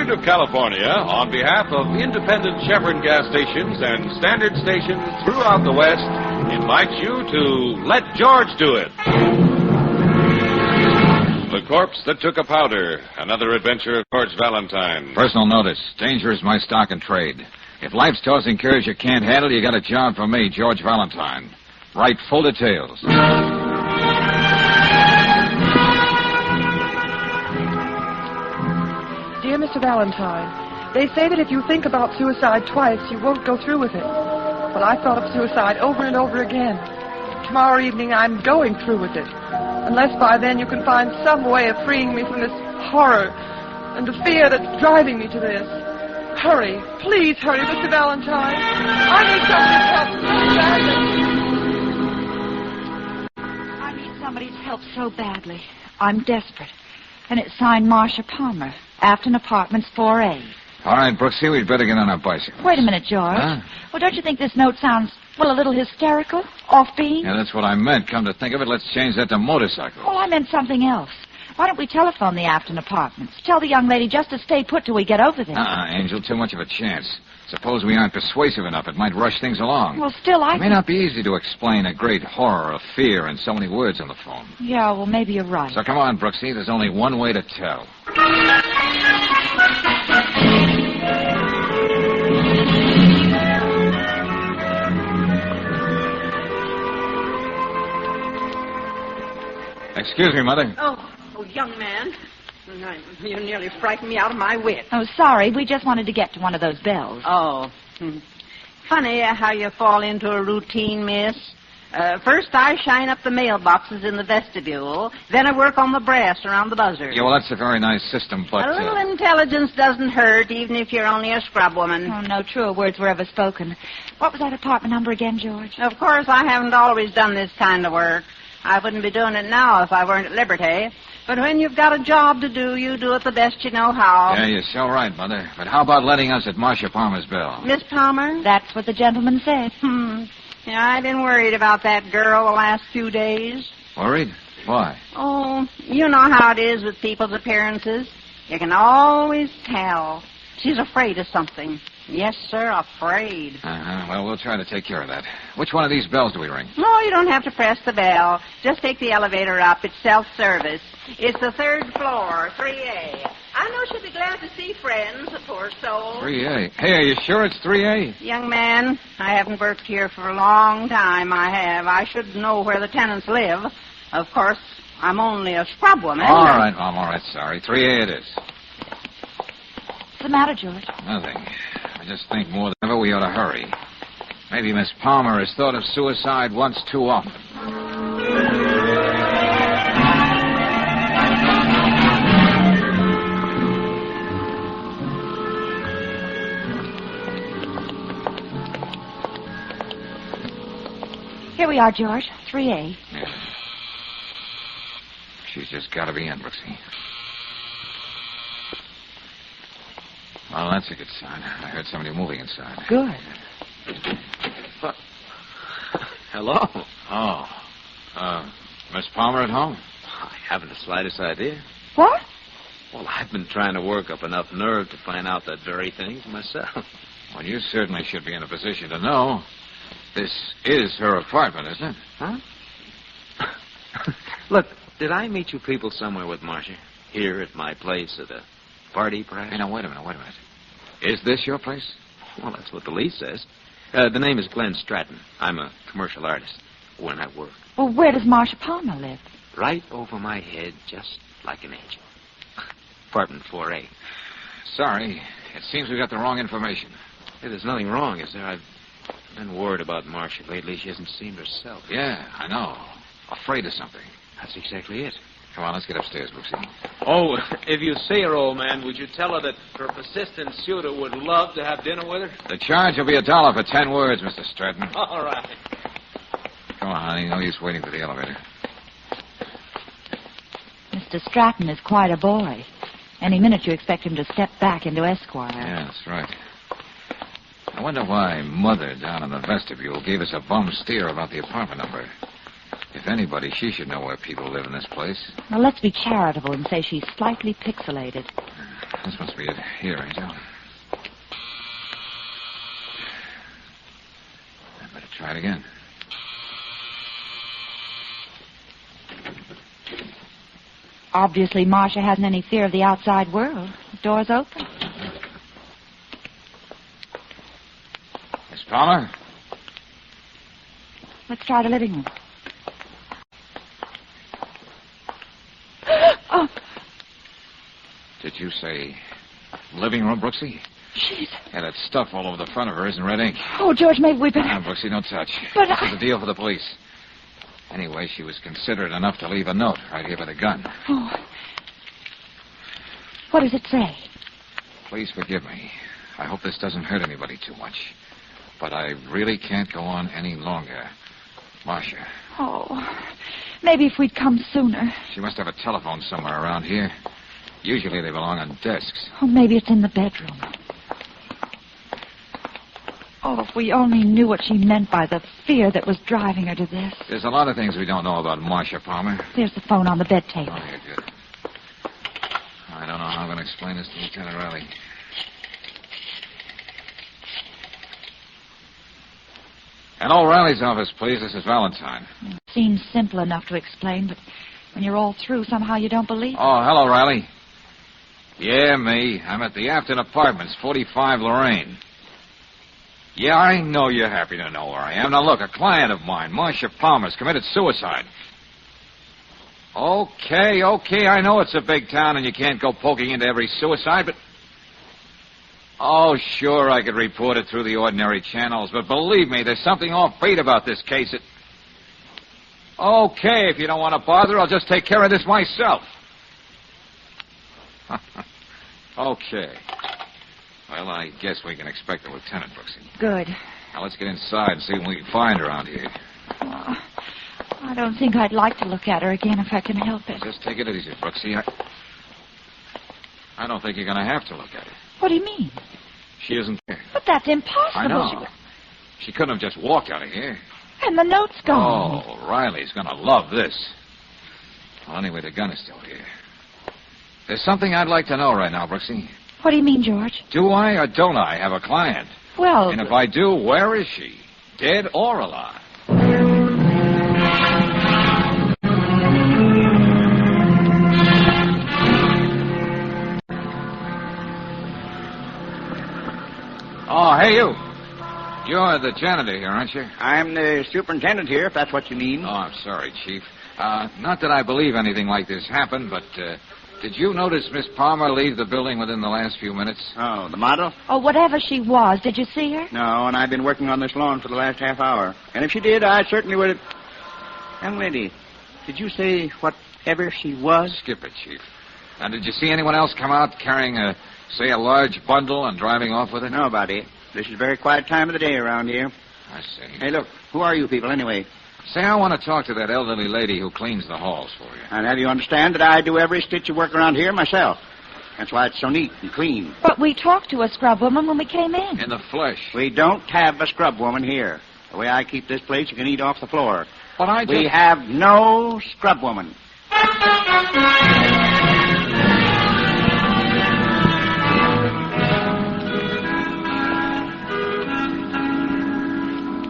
Government of California, on behalf of independent Chevron gas stations and standard stations throughout the West, invites you to Let George Do It. The Corpse That Took a Powder, another adventure of George Valentine. Personal notice. Danger is my stock and trade. If life's tossing curves you can't handle, you got a job for me, George Valentine. Write full details. Dear Mr. Valentine, they say that if you think about suicide twice, you won't go through with it. But I thought of suicide over and over again. Tomorrow evening, I'm going through with it. Unless by then you can find some way of freeing me from this horror and the fear that's driving me to this. Hurry. Please hurry, Mr. Valentine. I need somebody's help so badly. I need somebody's help so badly. I'm desperate. And it's signed Marcia Palmer, Afton Apartments 4A. All right, Brooksy, we'd better get on our bicycles. Wait a minute, George. Huh? Well, don't you think this note sounds, a little hysterical? Offbeat? Yeah, that's what I meant. Come to think of it, let's change that to motorcycle. Well, I meant something else. Why don't we telephone the Afton Apartments? Tell the young lady just to stay put till we get over there. Angel, too much of a chance. Suppose we aren't persuasive enough. It might rush things along. Well, still, It may not be easy to explain a great horror of fear in so many words on the phone. Yeah, well, maybe you're right. So come on, Brooksy. There's only one way to tell. Excuse me, Mother. Oh, young man. You nearly frightened me out of my wits. Oh, sorry. We just wanted to get to one of those bells. Oh. Funny how you fall into a routine, miss. First I shine up the mailboxes in the vestibule, then I work on the brass around the buzzer. Yeah, well, that's a very nice system, but... A little intelligence doesn't hurt, even if you're only a scrub woman. Oh, no truer words were ever spoken. What was that apartment number again, George? Of course, I haven't always done this kind of work. I wouldn't be doing it now if I weren't at liberty. But when you've got a job to do, you do it the best you know how. Yeah, you're so right, Mother. But how about letting us at Marcia Palmer's bell? Miss Palmer? That's what the gentleman said. Yeah, I've been worried about that girl the last few days. Worried? Why? Oh, you know how it is with people's appearances. You can always tell. She's afraid of something. Yes, sir, afraid. Well, we'll try to take care of that. Which one of these bells do we ring? No, you don't have to press the bell. Just take the elevator up. It's self-service. It's the 3rd floor, 3A. I know she'll be glad to see friends, the poor soul. 3A. Hey, are you sure it's 3A? Young man, I haven't worked here for a long time. I have. I should know where the tenants live. Of course, I'm only a scrub woman. All right, Mom, all right, sorry. 3A it is. What's the matter, George? Nothing. I just think more than ever we ought to hurry. Maybe Miss Palmer has thought of suicide once too often. Here we are, George. 3A. Yeah. She's just got to be in, Brooksy. Well, that's a good sign. I heard somebody moving inside. Good. Hello. Oh. Miss Palmer at home? I haven't the slightest idea. What? Well, I've been trying to work up enough nerve to find out that very thing for myself. Well, you certainly should be in a position to know. This is her apartment, isn't it? Huh? Look, did I meet you people somewhere with Marcia? Here at my place at a party, perhaps? Hey, now, wait a minute. Is this your place? Well, that's what the lease says. The name is Glenn Stratton. I'm a commercial artist when I work. Well, where does Marcia Palmer live? Right over my head, just like an angel. Apartment 4A. Sorry. It seems we got the wrong information. Hey, there's nothing wrong, is there? I've been worried about Marcia lately. She hasn't seemed herself. Yeah, I know. Afraid of something. That's exactly it. Come on, let's get upstairs, Brooksy. Oh, if you see her, old man, would you tell her that her persistent suitor would love to have dinner with her? The charge will be $1 for 10 words, Mr. Stratton. All right. Come on, honey. No use waiting for the elevator. Mr. Stratton is quite a boy. Any minute you expect him to step back into Esquire. Yeah, that's right. I wonder why Mother down in the vestibule gave us a bum steer about the apartment number. If anybody, she should know where people live in this place. Well, let's be charitable and say she's slightly pixelated. This must be it. Here, Angel. I better try it again. Obviously, Marcia hasn't any fear of the outside world. The door's open. Miss Palmer? Let's try the living room. Oh. Did you say living room, Brooksy? She's... Yeah, that stuff all over the front of her is in red ink. Oh, George, maybe we better... Come on, Brooksy, don't touch. But This is a deal for the police. Anyway, she was considerate enough to leave a note right here by the gun. Oh. What does it say? Please forgive me. I hope this doesn't hurt anybody too much. But I really can't go on any longer. Marcia. Oh, maybe if we'd come sooner. She must have a telephone somewhere around here. Usually they belong on desks. Oh, maybe it's in the bedroom. Oh, if we only knew what she meant by the fear that was driving her to this. There's a lot of things we don't know about Marcia Palmer. There's the phone on the bed table. Oh, yeah, good. I don't know how I'm going to explain this to Lieutenant Riley. Hello, Riley's office, please. This is Valentine. It seems simple enough to explain, but when you're all through, somehow you don't believe it. Oh, hello, Riley. Yeah, me. I'm at the Afton Apartments, 45 Lorraine. Yeah, I know you're happy to know where I am. Now, look, a client of mine, Marcia Palmer's committed suicide. Okay, I know it's a big town and you can't go poking into every suicide, but... Oh, sure, I could report it through the ordinary channels, but believe me, there's something offbeat about this case. Okay, if you don't want to bother, I'll just take care of this myself. Okay. Well, I guess we can expect the lieutenant, Brooksy. Good. Now, let's get inside and see what we can find around here. Oh, I don't think I'd like to look at her again if I can help it. Just take it easy, Brooksy. I don't think you're going to have to look at her. What do you mean? She isn't there. But that's impossible. I know. She couldn't have just walked out of here. And the note's gone. Oh, Riley's going to love this. Well, anyway, the gun is still here. There's something I'd like to know right now, Brooksy. What do you mean, George? Do I or don't I have a client? Well... And if I do, where is she? Dead or alive? Oh, hey, you. You're the janitor here, aren't you? I'm the superintendent here, if that's what you mean. Oh, I'm sorry, Chief. Not that I believe anything like this happened, but did you notice Miss Palmer leave the building within the last few minutes? Oh, the model? Oh, whatever she was, did you see her? No, and I've been working on this lawn for the last half hour. And if she did, I certainly would have... Young lady, did you say whatever she was? Skip it, Chief. Now, did you see anyone else come out carrying a large bundle and driving off with it? Nobody. This is a very quiet time of the day around here. I see. Hey, look, who are you people anyway? Say, I want to talk to that elderly lady who cleans the halls for you. And have you understand that I do every stitch of work around here myself. That's why it's so neat and clean. But we talked to a scrub woman when we came in. In the flesh. We don't have a scrub woman here. The way I keep this place, you can eat off the floor. But We have no scrub woman.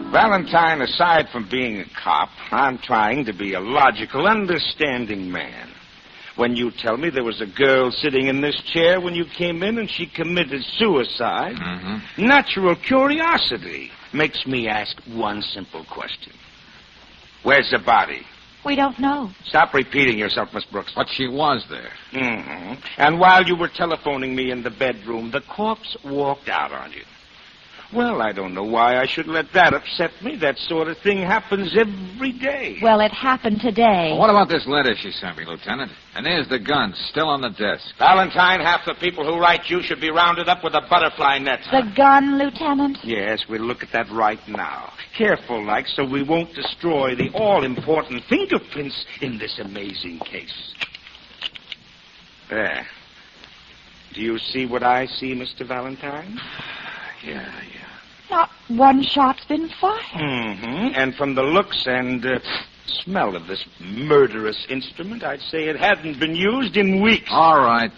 Valentine, aside from being a cop, I'm trying to be a logical, understanding man. When you tell me there was a girl sitting in this chair when you came in and she committed suicide, natural curiosity makes me ask one simple question. Where's the body? We don't know. Stop repeating yourself, Miss Brooks. But she was there. And while you were telephoning me in the bedroom, the corpse walked out on you. Well, I don't know why I should let that upset me. That sort of thing happens every day. Well, it happened today. Well, what about this letter she sent me, Lieutenant? And there's the gun, still on the desk. Valentine, half the people who write you should be rounded up with a butterfly net. The gun, Lieutenant? Yes, we'll look at that right now. Careful, like, so we won't destroy the all-important fingerprints in this amazing case. There. Do you see what I see, Mr. Valentine? Yeah. Not one shot's been fired. And from the looks and smell of this murderous instrument, I'd say it hadn't been used in weeks. All right.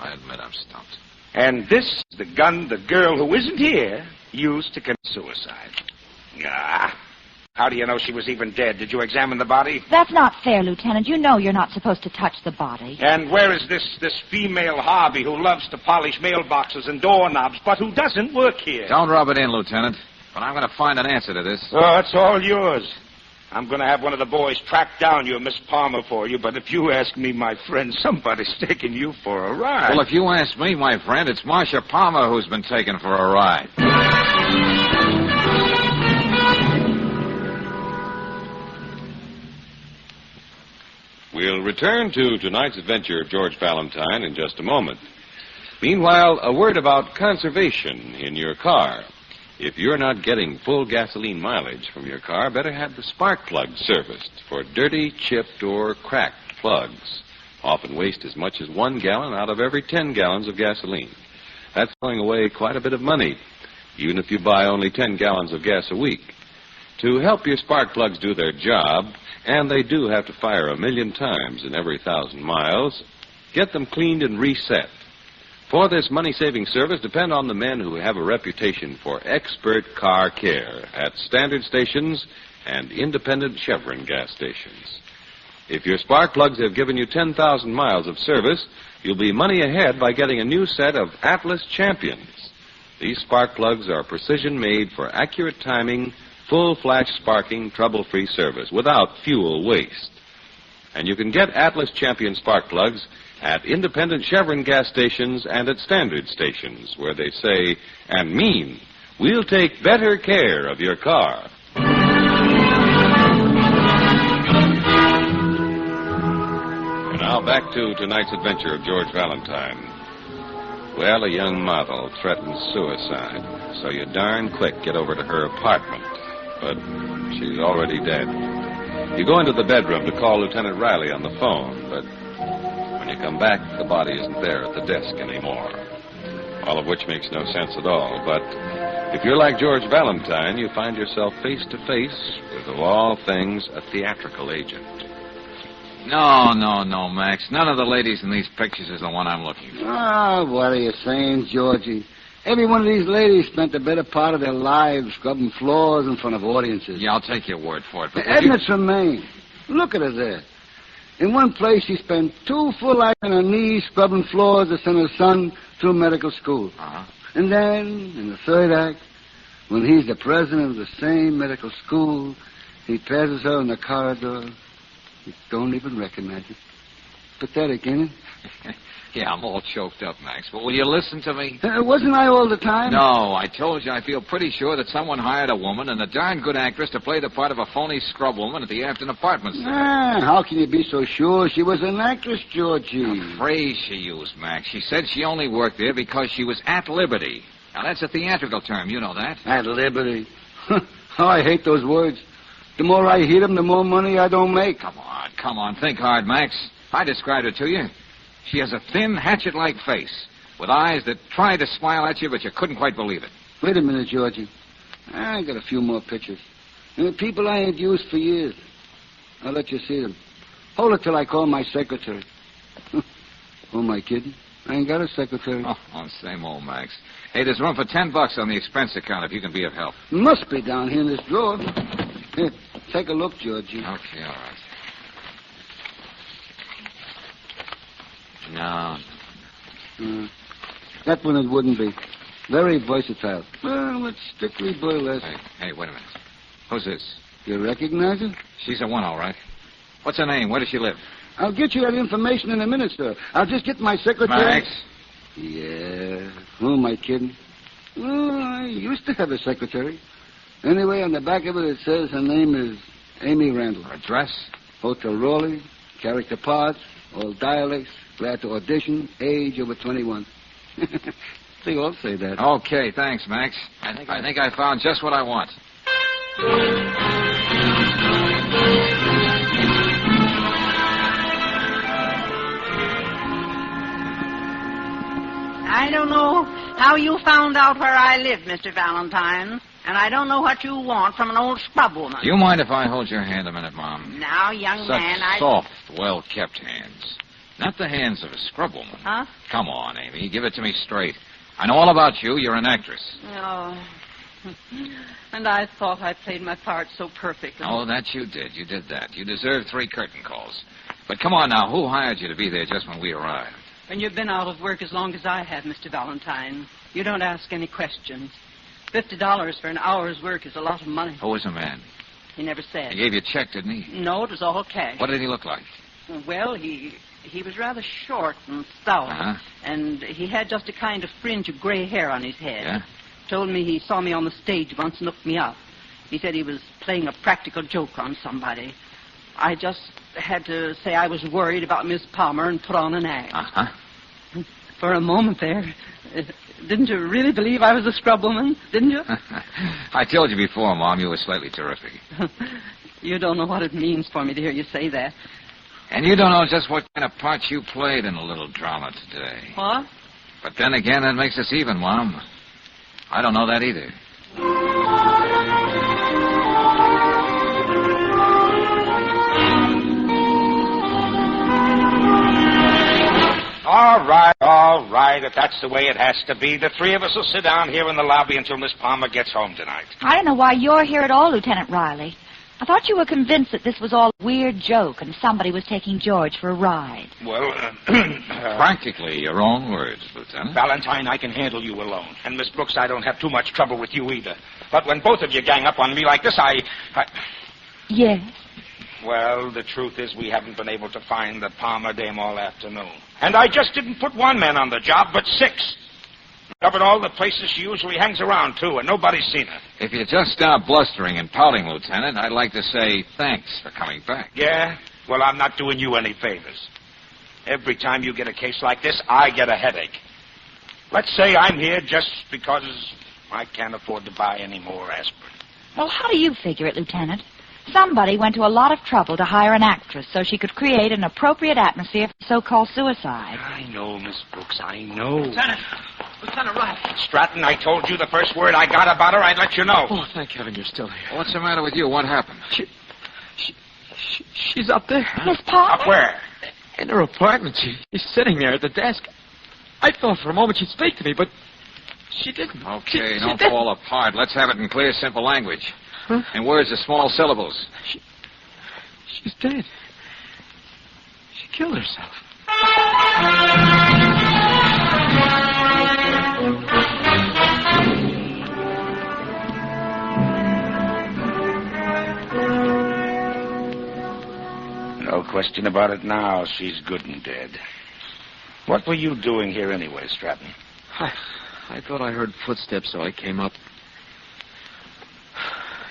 I admit I'm stumped. And this is the gun the girl who isn't here used to commit suicide. Ah. How do you know she was even dead? Did you examine the body? That's not fair, Lieutenant. You know you're not supposed to touch the body. And where is this female Harvey who loves to polish mailboxes and doorknobs, but who doesn't work here? Don't rub it in, Lieutenant. But I'm going to find an answer to this. Oh, it's all yours. I'm going to have one of the boys track down your Miss Palmer for you, but if you ask me, my friend, somebody's taking you for a ride. Well, if you ask me, my friend, it's Marcia Palmer who's been taken for a ride. We'll return to tonight's adventure of George Valentine in just a moment. Meanwhile, a word about conservation in your car. If you're not getting full gasoline mileage from your car, better have the spark plugs serviced for dirty, chipped, or cracked plugs. Often waste as much as 1 gallon out of every 10 gallons of gasoline. That's throwing away quite a bit of money, even if you buy only 10 gallons of gas a week. To help your spark plugs do their job, and they do have to fire 1 million times in every 1,000 miles, get them cleaned and reset. For this money-saving service, depend on the men who have a reputation for expert car care at standard stations and independent Chevron gas stations. If your spark plugs have given you 10,000 miles of service, you'll be money ahead by getting a new set of Atlas Champions. These spark plugs are precision-made for accurate timing, full-flash sparking, trouble-free service without fuel waste. And you can get Atlas Champion spark plugs at independent Chevron gas stations and at standard stations where they say and mean, we'll take better care of your car. And now back to tonight's adventure of George Valentine. Well, a young model threatens suicide, so you darn quick get over to her apartment. But she's already dead. You go into the bedroom to call Lieutenant Riley on the phone, but when you come back, the body isn't there at the desk anymore. All of which makes no sense at all. But if you're like George Valentine, you find yourself face to face with, of all things, a theatrical agent. No, Max. None of the ladies in these pictures is the one I'm looking for. Oh, what are you saying, Georgie? Every one of these ladies spent the better part of their lives scrubbing floors in front of audiences. Yeah, I'll take your word for it. But Edna Tremaine. Look at her there. In one place, she spent 2 full hours on her knees scrubbing floors to send her son through medical school. Uh-huh. And then, in the third act, when he's the president of the same medical school, he passes her in the corridor. You don't even recognize her. Pathetic, ain't it? Yeah, I'm all choked up, Max. But will you listen to me? Wasn't I all the time? No, I told you I feel pretty sure that someone hired a woman and a darn good actress to play the part of a phony scrub woman at the Afton Apartments. How can you be so sure she was an actress, Georgie? The phrase she used, Max. She said she only worked there because she was at liberty. Now, that's a theatrical term. You know that. At liberty. Oh, I hate those words. The more I hear them, the more money I don't make. Come on. Think hard, Max. I described her to you. She has a thin, hatchet-like face with eyes that tried to smile at you, but you couldn't quite believe it. Wait a minute, Georgie. I got a few more pictures. And people I ain't used for years. I'll let you see them. Hold it till I call my secretary. Who am I kidding? I ain't got a secretary. Oh, same old Max. Hey, there's room for $10 on the expense account if you can be of help. Must be down here in this drawer. Here, take a look, Georgie. Okay, all right. No. That one it wouldn't be. Very versatile. Well, it's strictly burlesque. Hey, wait a minute. Who's this? You recognize her? She's the one, all right. What's her name? Where does she live? I'll get you that information in a minute, sir. I'll just get my secretary. Max? Yeah. Who am I kidding? Well, I used to have a secretary. Anyway, on the back of it says her name is Amy Randall. Her address? Hotel Raleigh, character parts, all dialects, glad to audition, age over 21. They all say that. Okay, thanks, Max. I think I found just what I want. I don't know how you found out where I live, Mr. Valentine. And I don't know what you want from an old scrub woman. Do you mind if I hold your hand a minute, Mom? Now, young Such man, soft, well-kept hands. Not the hands of a scrubwoman. Huh? Come on, Amy. Give it to me straight. I know all about you. You're an actress. Oh. And I thought I played my part so perfectly. Oh, that you did. You did that. You deserve 3 curtain calls. But come on now. Who hired you to be there just when we arrived? When you've been out of work as long as I have, Mr. Valentine, you don't ask any questions. $50 for an hour's work is a lot of money. Who was the man? He never said. He gave you a check, didn't he? No, it was all cash. What did he look like? Well, he was rather short and stout. Uh-huh. And he had just a kind of fringe of gray hair on his head. Yeah? Told me he saw me on the stage once and looked me up. He said he was playing a practical joke on somebody. I just had to say I was worried about Miss Palmer and put on an act. Uh-huh. For a moment there. Didn't you really believe I was a scrub woman, didn't you? I told you before, Mom, you were slightly terrific. You don't know what it means for me to hear you say that. And you don't know just what kind of part you played in a little drama today. What? But then again, that makes us even, Mom. I don't know that either. All right. If that's the way it has to be, the 3 of us will sit down here in the lobby until Miss Palmer gets home tonight. I don't know why you're here at all, Lieutenant Riley. I thought you were convinced that this was all a weird joke and somebody was taking George for a ride. Well, Practically your own words, Lieutenant. Valentine, I can handle you alone. And, Miss Brooks, I don't have too much trouble with you either. But when both of you gang up on me like this, I... Yes? Well, the truth is we haven't been able to find the Palmer dame all afternoon. And I just didn't put 1 man on the job, but 6. Covered all the places she usually hangs around, too, and nobody's seen her. If you just stop blustering and pouting, Lieutenant, I'd like to say thanks for coming back. Yeah? Well, I'm not doing you any favors. Every time you get a case like this, I get a headache. Let's say I'm here just because I can't afford to buy any more aspirin. Well, how do you figure it, Lieutenant? Somebody went to a lot of trouble to hire an actress so she could create an appropriate atmosphere for so-called suicide. I know, Miss Brooks, I know. Lieutenant Riley. Stratton, I told you the first word I got about her, I'd let you know. Oh, thank heaven you're still here. What's the matter with you? What happened? She's up there. Miss Palmer? Up where? In her apartment. She's sitting there at the desk. I thought for a moment she'd speak to me, but she didn't. Okay, don't fall apart. Let's have it in clear, simple language. Huh? And where's the small syllables? She's dead. She killed herself. No question about it now. She's good and dead. What were you doing here anyway, Stratton? I thought I heard footsteps, so I came up.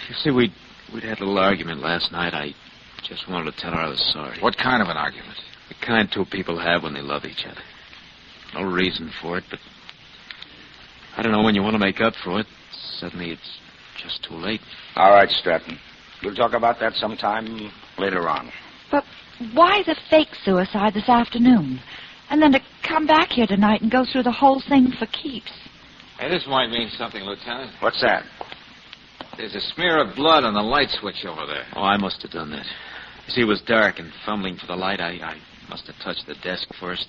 You see, we'd had a little argument last night. I just wanted to tell her I was sorry. What kind of an argument? The kind 2 people have when they love each other. No reason for it, but I don't know, when you want to make up for it, suddenly it's just too late. All right, Stratton. We'll talk about that sometime later on. But why the fake suicide this afternoon? And then to come back here tonight and go through the whole thing for keeps. Hey, this might mean something, Lieutenant. What's that? There's a smear of blood on the light switch over there. Oh, I must have done that. You see, it was dark, and fumbling for the light, I must have touched the desk first.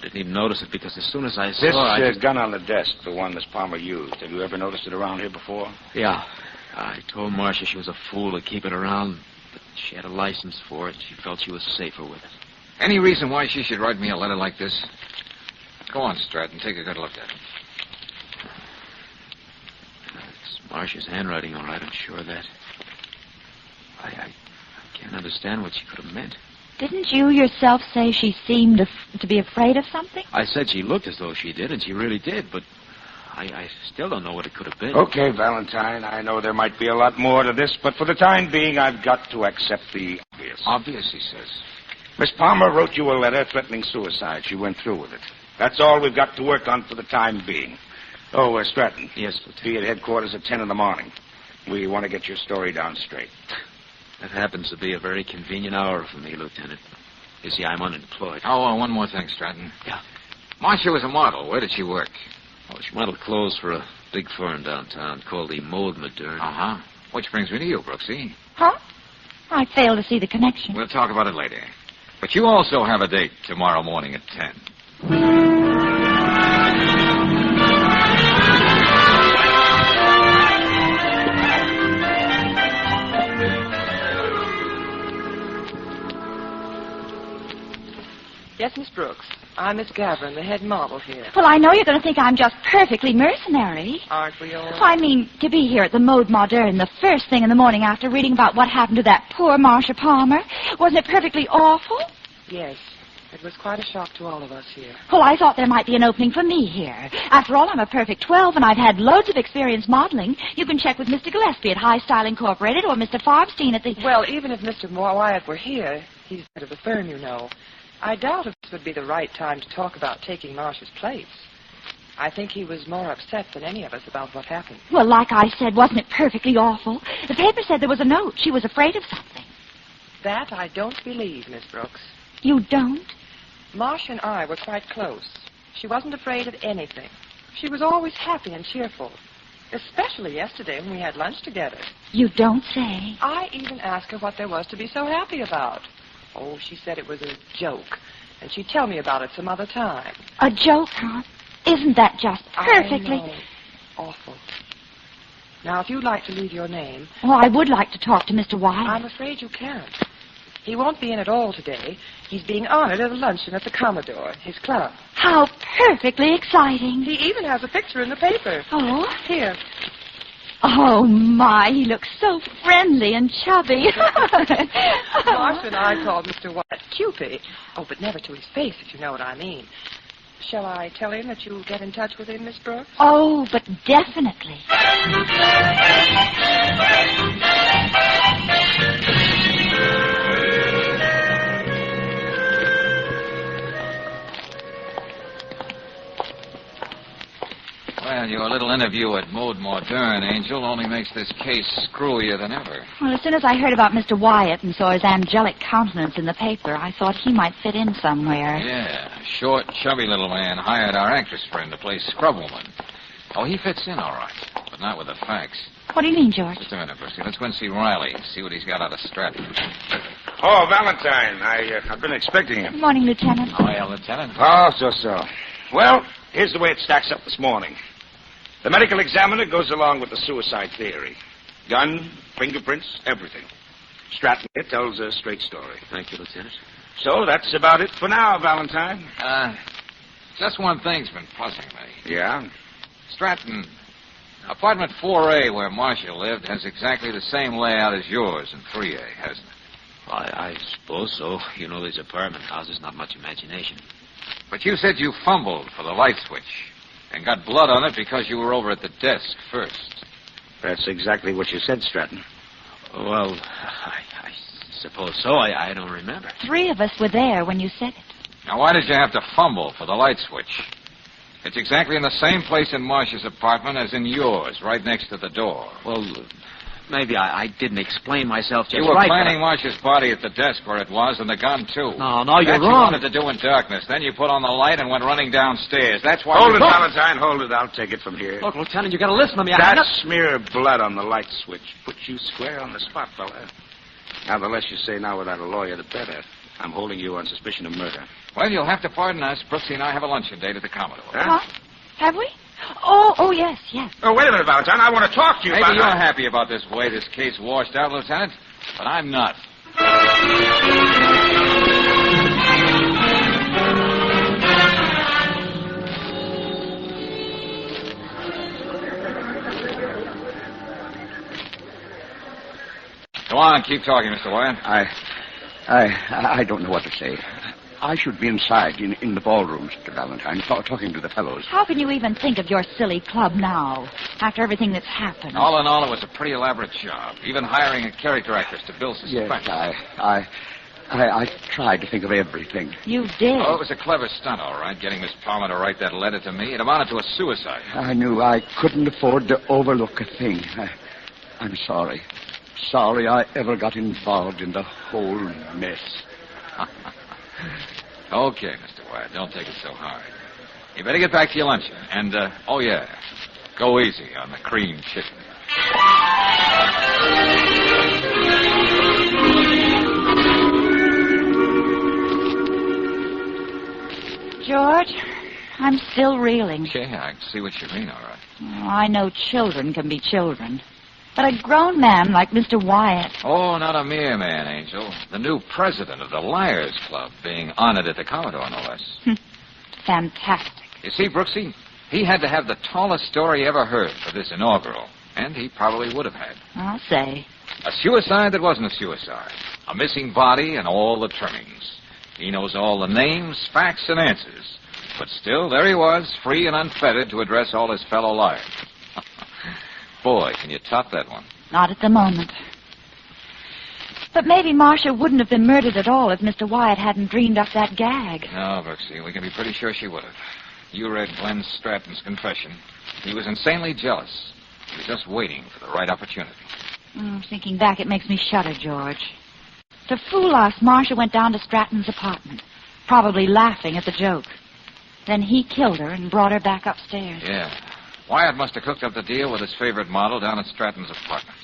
Didn't even notice it, because as soon as I saw This gun on the desk, the one Miss Palmer used, have you ever noticed it around here before? Yeah. I told Marcia she was a fool to keep it around, but she had a license for it. She felt she was safer with it. Any reason why she should write me a letter like this? Go on, Stratton. Take a good look at it. It's Marcia's handwriting, all right. I'm sure of that. I can't understand what she could have meant. Didn't you yourself say she seemed to be afraid of something? I said she looked as though she did, and she really did, but I still don't know what it could have been. Okay, Valentine, I know there might be a lot more to this, but for the time being, I've got to accept the obvious. Obvious, he says. Miss Palmer wrote you a letter threatening suicide. She went through with it. That's all we've got to work on for the time being. Oh, Stratton. Yes, Lieutenant. Be at headquarters at 10 in the morning. We want to get your story down straight. That happens to be a very convenient hour for me, Lieutenant. You see, I'm unemployed. Oh, one more thing, Stratton. Yeah. Marcia was a model. Where did she work? Oh, she modeled clothes for a big firm downtown called the Mode Moderne. Uh-huh. Which brings me to you, Brooksy. Huh? I fail to see the connection. We'll talk about it later. But you also have a date tomorrow morning at 10. Yes, Miss Brooks. I'm Miss Gavin, the head model here. Well, I know you're going to think I'm just perfectly mercenary. Aren't we all? I mean, to be here at the Mode Moderne the first thing in the morning after reading about what happened to that poor Marcia Palmer. Wasn't it perfectly awful? Yes. It was quite a shock to all of us here. Well, I thought there might be an opening for me here. After all, I'm a perfect 12, and I've had loads of experience modeling. You can check with Mr. Gillespie at High Style Incorporated or Mr. Farbstein at the... Well, even if Mr. Wyatt were here, he's head of the firm, you know, I doubt if this would be the right time to talk about taking Marcia's place. I think he was more upset than any of us about what happened. Well, like I said, wasn't it perfectly awful? The paper said there was a note. She was afraid of something. That I don't believe, Miss Brooks. You don't? Marcia and I were quite close. She wasn't afraid of anything. She was always happy and cheerful, especially yesterday when we had lunch together. You don't say. I even asked her what there was to be so happy about. Oh, she said it was a joke, and she'd tell me about it some other time. A joke, huh? Isn't that just perfectly... I know. Awful. Now, if you'd like to leave your name... Oh, I would like to talk to Mr. Wyatt. I'm afraid you can't. He won't be in at all today. He's being honored at a luncheon at the Commodore, his club. How perfectly exciting. He even has a picture in the paper. Oh? Here. Oh, my, he looks so friendly and chubby. Marcia and I called Mr. Wyatt Cupid. Oh, but never to his face, if you know what I mean. Shall I tell him that you'll get in touch with him, Miss Brooks? Oh, but definitely. Well, your little interview at Mode Moderne, Angel, only makes this case screwier than ever. Well, as soon as I heard about Mr. Wyatt and saw his angelic countenance in the paper, I thought he might fit in somewhere. Yeah, short, chubby little man hired our actress friend to play scrubwoman. Oh, he fits in all right, but not with the facts. What do you mean, George? Just a minute, Percy. Let's go and see Riley, see what he's got out of Stratton. Oh, Valentine, I've been expecting you. Good morning, Lieutenant. Oh, yeah, Lieutenant. Oh, so. Well, here's the way it stacks up this morning. The medical examiner goes along with the suicide theory. Gun, fingerprints, everything. Stratton here tells a straight story. Thank you, Lieutenant. So that's about it for now, Valentine. Just one thing's been puzzling me. Yeah? Stratton, apartment 4A where Marcia lived has exactly the same layout as yours in 3A, hasn't it? I suppose so. You know, these apartment houses, not much imagination. But you said you fumbled for the light switch and got blood on it because you were over at the desk first. That's exactly what you said, Stratton. Well, I suppose so. I don't remember. 3 of us were there when you said it. Now, why did you have to fumble for the light switch? It's exactly in the same place in Marcia's apartment as in yours, right next to the door. Well, maybe I didn't explain myself just right. You were right, planning Marcia's body at the desk where it was, and the gun, too. No, you're That wrong. you wanted to do in darkness. Then you put on the light and went running downstairs. That's why... Hold it, Valentine, hold it. I'll take it from here. Look, Lieutenant, you got to listen to me. That smear of blood on the light switch puts you square on the spot, fella. Now, the less you say now without a lawyer, the better. I'm holding you on suspicion of murder. Well, you'll have to pardon us. Brooksy and I have a luncheon date at the Commodore. Huh? Have we? Oh, yes. Oh, wait a minute, Valentine. I want to talk to you Maybe about... you're happy about this way this case washed out, Lieutenant, but I'm not. Go on, keep talking, Mr. Wyatt. I don't know what to say. I should be inside in the ballroom, Mr. Valentine, talking to the fellows. How can you even think of your silly club now, after everything that's happened? All in all, it was a pretty elaborate job, even hiring a character actress to build suspense. Yes, I tried to think of everything. You did? Oh, it was a clever stunt, all right, getting Miss Palmer to write that letter to me. It amounted to a suicide. I knew I couldn't afford to overlook a thing. I'm sorry. Sorry I ever got involved in the whole mess. Okay, Mr. Wyatt, don't take it so hard. You better get back to your luncheon. And, oh, yeah, go easy on the cream chicken. George, I'm still reeling. Yeah, I can see what you mean, all right. Oh, I know children can be children. But a grown man like Mr. Wyatt... Oh, not a mere man, Angel. The new president of the Liars Club, being honored at the Commodore, no less. Fantastic. You see, Brooksy, he had to have the tallest story ever heard for this inaugural. And he probably would have had. I'll say. A suicide that wasn't a suicide. A missing body and all the trimmings. He knows all the names, facts, and answers. But still, there he was, free and unfettered to address all his fellow liars. Boy, can you top that one? Not at the moment. But maybe Marcia wouldn't have been murdered at all if Mr. Wyatt hadn't dreamed up that gag. No, Brooksy, we can be pretty sure she would have. You read Glenn Stratton's confession. He was insanely jealous. He was just waiting for the right opportunity. Thinking back, it makes me shudder, George. To fool us, Marcia went down to Stratton's apartment, probably laughing at the joke. Then he killed her and brought her back upstairs. Yeah. Wyatt must have cooked up the deal with his favorite model down at Stratton's apartment.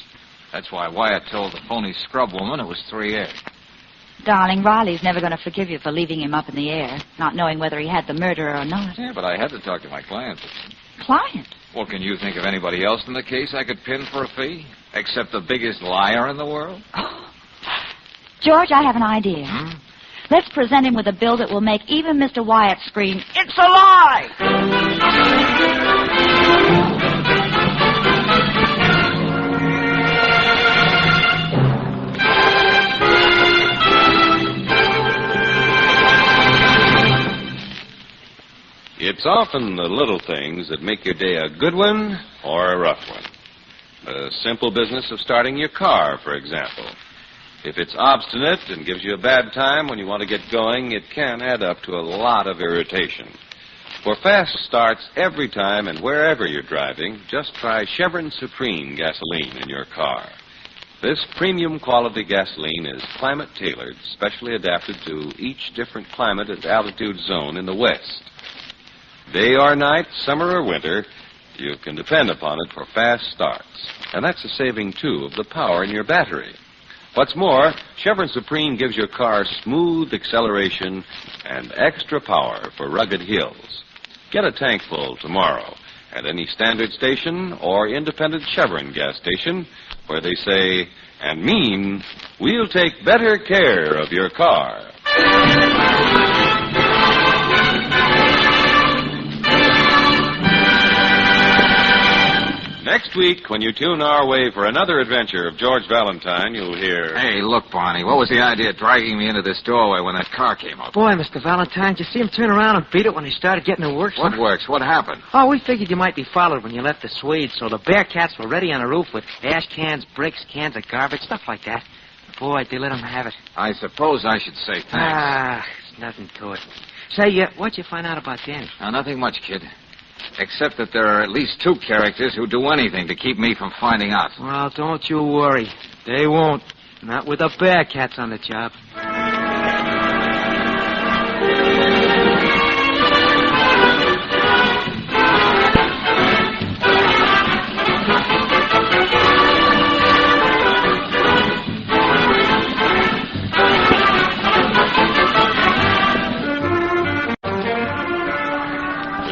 That's why Wyatt told the phony scrub woman it was 3A. Darling, Riley's never going to forgive you for leaving him up in the air, not knowing whether he had the murderer or not. Yeah, but I had to talk to my client. Client? Well, can you think of anybody else in the case I could pin for a fee? Except the biggest liar in the world? George, I have an idea. Let's present him with a bill that will make even Mr. Wyatt scream, "It's a lie!" It's often the little things that make your day a good one or a rough one. The simple business of starting your car, for example. If it's obstinate and gives you a bad time when you want to get going, it can add up to a lot of irritation. For fast starts every time and wherever you're driving, just try Chevron Supreme gasoline in your car. This premium quality gasoline is climate-tailored, specially adapted to each different climate and altitude zone in the West. Day or night, summer or winter, you can depend upon it for fast starts. And that's a saving, too, of the power in your battery. What's more, Chevron Supreme gives your car smooth acceleration and extra power for rugged hills. Get a tank full tomorrow at any standard station or independent Chevron gas station where they say and mean, we'll take better care of your car. Next week, when you tune our way for another adventure of George Valentine, you'll hear... Hey, look, Barney, what was the idea of dragging me into this doorway when that car came up? Boy, Mr. Valentine, did you see him turn around and beat it when he started getting the works? What works? What happened? Oh, we figured you might be followed when you left the Swede, so the Bearcats were ready on the roof with ash cans, bricks, cans of garbage, stuff like that. Boy, they let him have it. I suppose I should say thanks. There's nothing to it. Say, what'd you find out about Danny? Now, nothing much, kid. Except that there are at least two characters who'd do anything to keep me from finding out. Well, don't you worry. They won't. Not with the Bearcats on the job.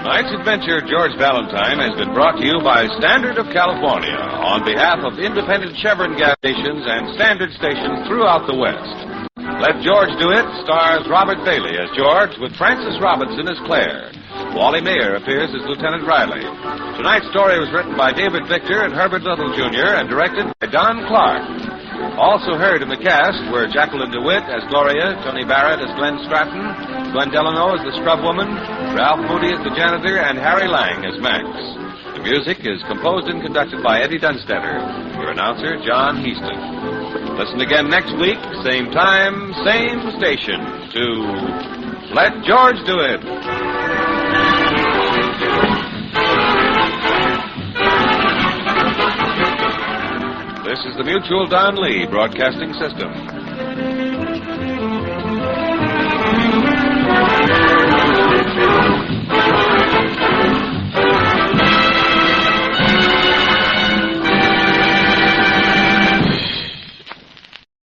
Tonight's adventure, George Valentine, has been brought to you by Standard of California on behalf of independent Chevron gas stations and standard stations throughout the West. Let George Do It stars Robert Bailey as George with Frances Robinson as Claire. Wally Mayer appears as Lieutenant Riley. Tonight's story was written by David Victor and Herbert Little, Jr. and directed by Don Clark. Also heard in the cast were Jacqueline DeWitt as Gloria, Tony Barrett as Glenn Stratton, Glenn Delano as the scrub woman, Ralph Moody as the janitor, and Harry Lang as Max. The music is composed and conducted by Eddie Dunstetter. Your announcer, John Heaston. Listen again next week, same time, same station, to Let George Do It. This is the Mutual Don Lee Broadcasting System.